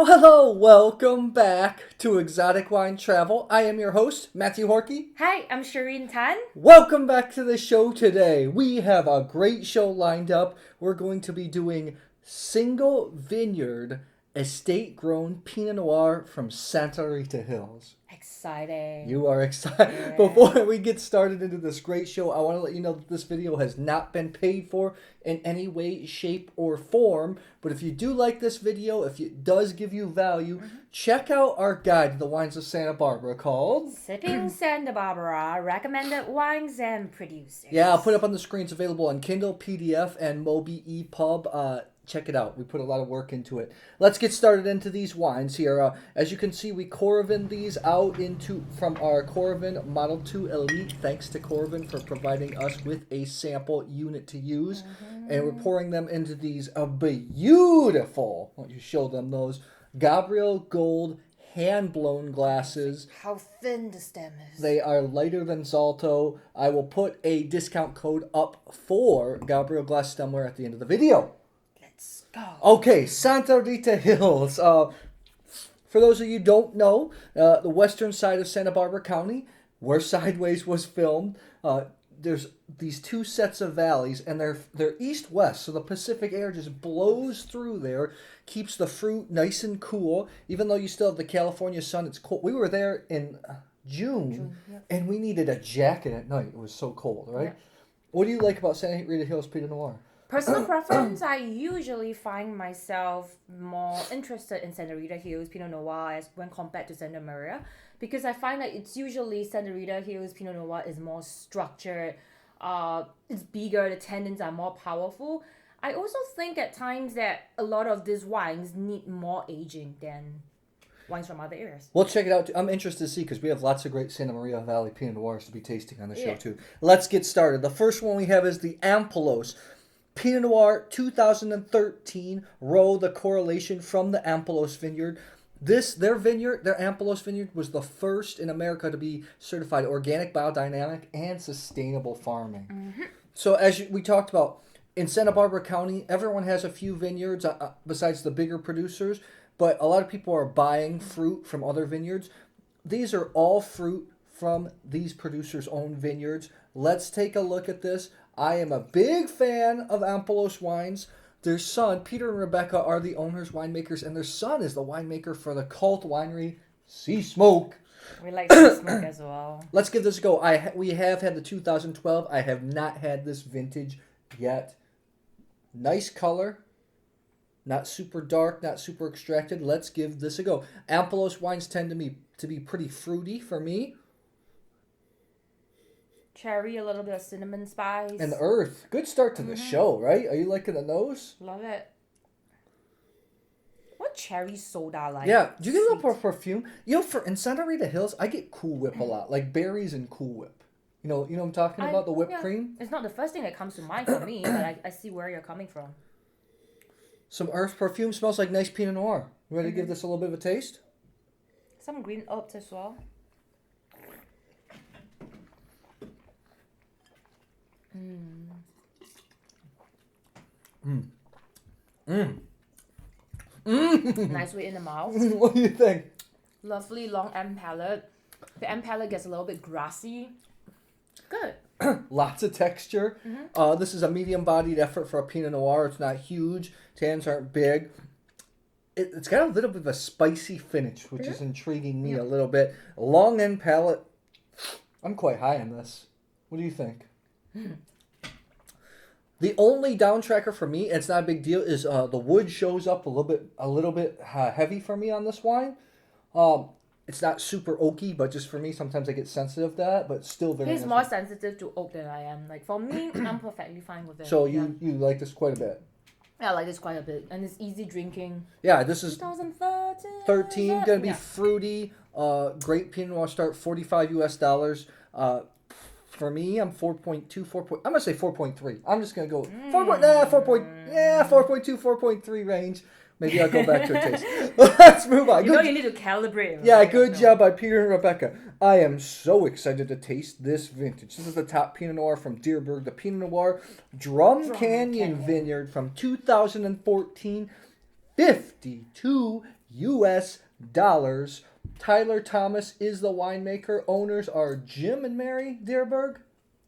Hello! Welcome back to Exotic Wine Travel. I am your host, Matthew Horkey. Hi, I'm Shireen Tan. Welcome back to the show today. We have a great show lined up. We're going to be doing single vineyard estate grown Pinot Noir from Santa Rita Hills. Exciting. You are excited. Yeah. Before we get started into this great show, I want to let you know that this video has not been paid for in any way, shape, or form. But if you do like this video, if it does give you value, check out our guide to the wines of Santa Barbara called Sipping Santa Barbara, recommended wines and producers. Yeah, I'll put up on the screens, available on Kindle, PDF, and Mobi EPUB. Check it out. We put a lot of work into it. Let's get started into these wines here. As you can see, we Coravin these out from our Coravin Model 2 Elite. Thanks to Coravin for providing us with a sample unit to use. And we're pouring them into these beautiful, why don't you show them those, Gabriel Gold hand-blown glasses. How thin the stem is. They are lighter than Zalto. I will put a discount code up for Gabriel Glas stemware at the end of the video. Let's go. Okay, Santa Rita Hills. For those of you who don't know, the western side of Santa Barbara County, where Sideways was filmed, there's these two sets of valleys, and they're east-west, so the Pacific air just blows through there, keeps the fruit nice and cool. Even though you still have the California sun, it's cold. We were there in June, and we needed a jacket at night. It was so cold, right? Yep. What do you like about Santa Rita Hills Pinot Noir? Personal preference, I usually find myself more interested in Santa Rita Hills Pinot Noir when compared to Santa Maria, because I find that it's usually Santa Rita Hills Pinot Noir is more structured, it's bigger, the tannins are more powerful. I also think at times that a lot of these wines need more aging than wines from other areas. We'll check it out. I'm interested to see because we have lots of great Santa Maria Valley Pinot Noirs to be tasting on the show too. Let's get started. The first one we have is the Ampelos Pinot Noir 2013. Row the correlation from the Ampelos vineyard. Their Ampelos vineyard, was the first in America to be certified organic, biodynamic, and sustainable farming. So we talked about, in Santa Barbara County, everyone has a few vineyards besides the bigger producers, but a lot of people are buying fruit from other vineyards. These are all fruit from these producers' own vineyards. Let's take a look at this. I am a big fan of Ampelos wines. Their son, Peter and Rebecca, are the owners, winemakers, and their son is the winemaker for the cult winery Sea Smoke. We like Sea Smoke as well. Let's give this a go. We have had the 2012. I have not had this vintage yet. Nice color. Not super dark, not super extracted. Let's give this a go. Ampelos wines tend to be pretty fruity for me. Cherry, a little bit of cinnamon spice. And the earth. Good start to the show, right? Are you liking the nose? Love it. What cherry soda like? Yeah. Do you get a little perfume? In Santa Rita Hills, I get Cool Whip a lot. Like berries and Cool Whip. You know what I'm talking about? The whipped cream? It's not the first thing that comes to mind for me, but I see where you're coming from. Some earth perfume. Smells like nice Pinot Noir. You ready to give this a little bit of a taste? Some green herbs as well. Nice weight in the mouth. What do you think? Lovely long end palate. The end palate gets a little bit grassy. Good. Lots of texture. This is a medium-bodied effort for a Pinot Noir. It's not huge. Tannins aren't big. It's got a little bit of a spicy finish, which is intriguing me a little bit. Long end palate. I'm quite high on this. What do you think? The only down tracker for me, it's not a big deal, is the wood shows up a little bit heavy for me on this wine. It's not super oaky, but just for me, sometimes I get sensitive to that, but still very nice. He's more sensitive to oak than I am. Like for me, I'm perfectly fine with it. So you like this quite a bit? Yeah, I like this quite a bit, and it's easy drinking. Yeah, this is 2013. Gonna be fruity. Great Pinot Noir start $45 US. For me, I'm 4.2, I'm gonna say 4.3. I'm just gonna go 4.2, 4.3 range. Maybe I'll go back to a taste. Let's move on. You need to calibrate. Yeah, good job by Peter and Rebecca. I am so excited to taste this vintage. This is the top Pinot Noir from Dierberg, the Pinot Noir Drum Canyon Vineyard from 2014. $52 US. Tyler Thomas is the winemaker. Owners are Jim and Mary Dierberg,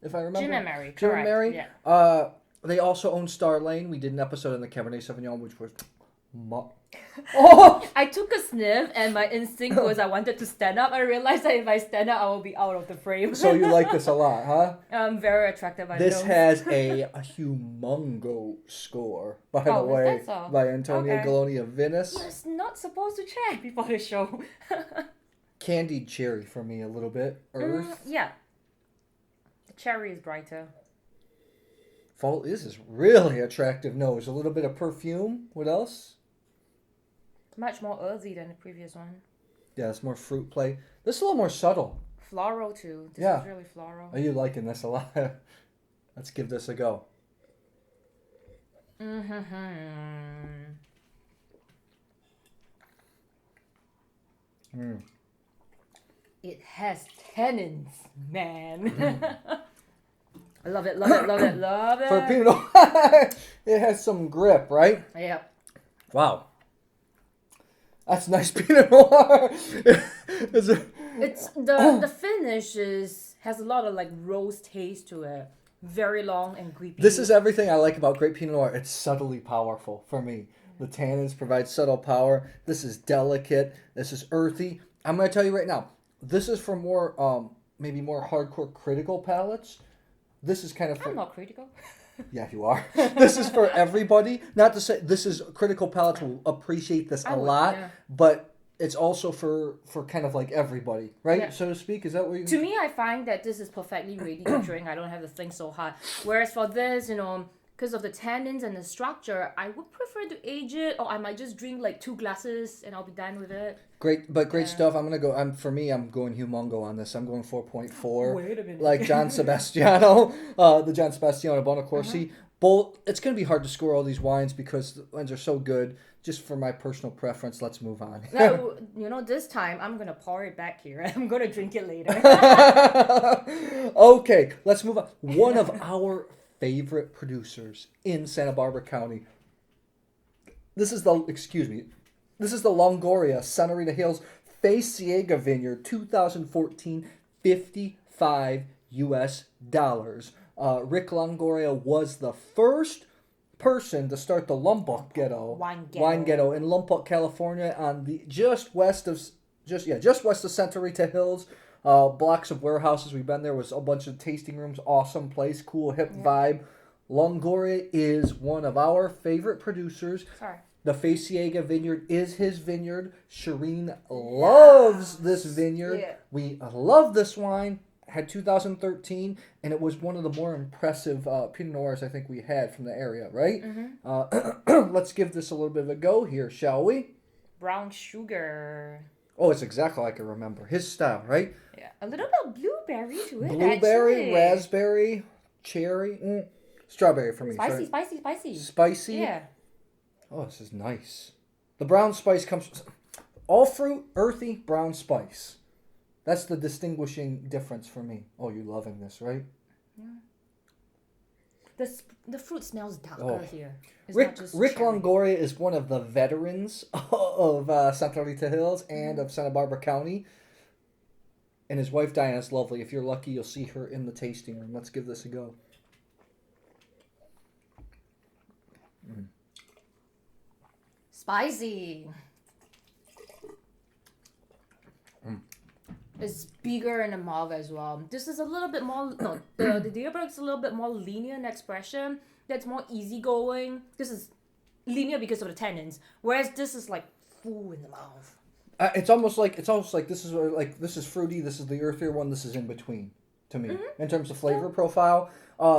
if I remember. Jim and Mary, Jim correct. and Mary. Yeah. They also own Star Lane. We did an episode on the Cabernet Sauvignon, which was... Oh! I took a sniff and my instinct was I wanted to stand up. I realized that if I stand up, I will be out of the frame. So you like this a lot, huh? Very attractive. This has a humongo score, by the way, so? by Antonio Okay. Galoni of Venice. You're not supposed to check before the show. Candied cherry for me a little bit. Earth. Yeah. The cherry is brighter. This is really attractive nose. A little bit of perfume. What else? Much more earthy than the previous one. Yeah, it's more fruit play. This is a little more subtle. Floral too. This is really floral. Are you liking this a lot? Let's give this a go. It has tannins, man. I love it, love it, love it, love it. For Pinot Noir, it has some grip, right? Yep. Wow. That's nice Pinot Noir. It's the finish has a lot of like rose taste to it. Very long and creepy. This is everything I like about great Pinot Noir. It's subtly powerful for me. The tannins provide subtle power. This is delicate. This is earthy. I'm going to tell you right now. This is for more, maybe more hardcore critical palates. This is kind of for... I'm not critical. Yeah, you are. This is for everybody. Not to say this is critical palates will appreciate this a lot, but it's also for kind of like everybody, right? Yeah. So to speak. Is that what you... To me, I find that this is perfectly ready to drink. I don't have to think so hard. Whereas for this, because of the tannins and the structure, I would prefer to age it, or I might just drink like 2 glasses and I'll be done with it. Great stuff. I'm going humongo on this. I'm going 4.4. Wait a minute. Like John Sebastiano, the John Sebastiano Bonacorsi. Both. It's going to be hard to score all these wines because the wines are so good. Just for my personal preference, let's move on. Now, this time I'm going to pour it back here and I'm going to drink it later. Okay, let's move on. One of our favorite producers in Santa Barbara County. This is the Longoria Santa Rita Hills Ciega Vineyard 2014, $55 US. Rick Longoria was the first person to start the Lompoc Ghetto wine ghetto in Lompoc, California, on the just west of Santa Rita Hills. Blocks of warehouses. We've been there. Was a bunch of tasting rooms. Awesome place. Cool hip vibe. Longoria is one of our favorite producers. Sorry. The Ciega Vineyard is his vineyard. Shireen loves this vineyard. Yeah. We love this wine. Had 2013, and it was one of the more impressive Pinot Noirs I think we had from the area, right? Let's give this a little bit of a go here, shall we? Brown sugar. Oh, it's exactly like I remember. His style, right? Yeah. A little bit of blueberry to it, Blueberry, actually. raspberry, cherry, strawberry for me. Spicy. Spicy? Yeah. Oh, this is nice. The brown spice comes... All fruit, earthy, brown spice. That's the distinguishing difference for me. Oh, you're loving this, right? Yeah. The fruit smells darker here. Rick Longoria is one of the veterans of Santa Rita Hills and of Santa Barbara County. And his wife Diana's lovely. If you're lucky, you'll see her in the tasting room. Let's give this a go. Spicy. It's bigger in the mouth as well. This is a little bit more... No, the Dierberg's a little bit more linear in expression. That's more easygoing. This is linear because of the tannins. Whereas this is like full in the mouth. It's almost like this is fruity. This is the earthier one. This is in between to me in terms of flavor profile.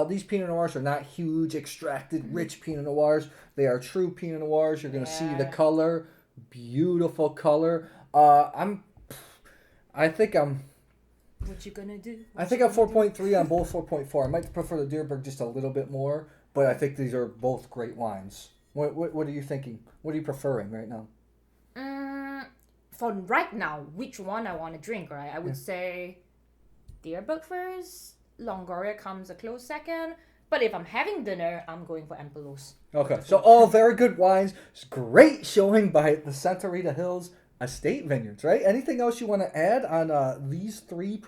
These Pinot Noirs are not huge, extracted, rich Pinot Noirs. They are true Pinot Noirs. You're going to see the color. Beautiful color. What you gonna do? I think I'm 4.3 on both 4.4. I might prefer the Dierberg just a little bit more, but I think these are both great wines. What are you thinking? What are you preferring right now? For right now, which one I want to drink, right? I would say Dierberg first. Longoria comes a close second. But if I'm having dinner, I'm going for Ampelos. Okay, so all very good wines. It's great showing by the Santa Rita Hills Estate Vineyards, right? Anything else you want to add on these three?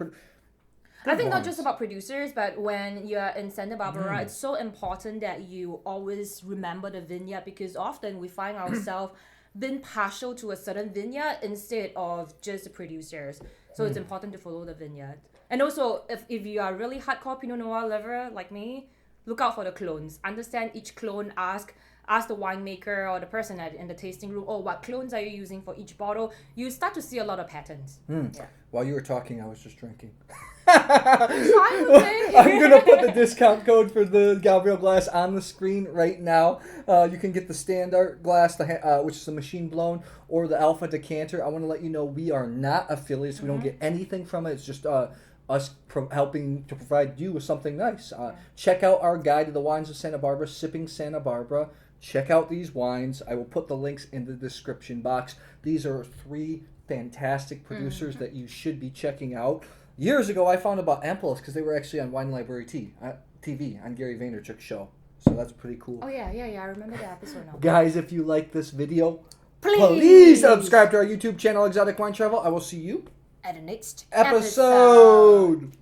I think not just about producers, but when you're in Santa Barbara, Mm. it's so important that you always remember the vineyard, because often we find ourselves being partial to a certain vineyard instead of just the producers. So it's important to follow the vineyard. And also, if you are really hardcore Pinot Noir lover like me, look out for the clones. Understand each clone. Ask the winemaker or the person in the tasting room, oh, what clones are you using for each bottle? You start to see a lot of patterns. Yeah. While you were talking, I was just drinking. Fine with me. I'm going to put the discount code for the Gabriel Glas on the screen right now. You can get the standard glass, which is a machine blown, or the Alpha decanter. I want to let you know we are not affiliates. We don't get anything from it. It's just us helping to provide you with something nice. Check out our guide to the wines of Santa Barbara, Sipping Santa Barbara. Check out these wines. I will put the links in the description box. These are 3 fantastic producers that you should be checking out. Years ago, I found about Ampelos because they were actually on Wine Library TV on Gary Vaynerchuk's show. So that's pretty cool. Oh, yeah. I remember the episode now. Guys, if you like this video, Please subscribe to our YouTube channel, Exotic Wine Travel. I will see you at the next episode.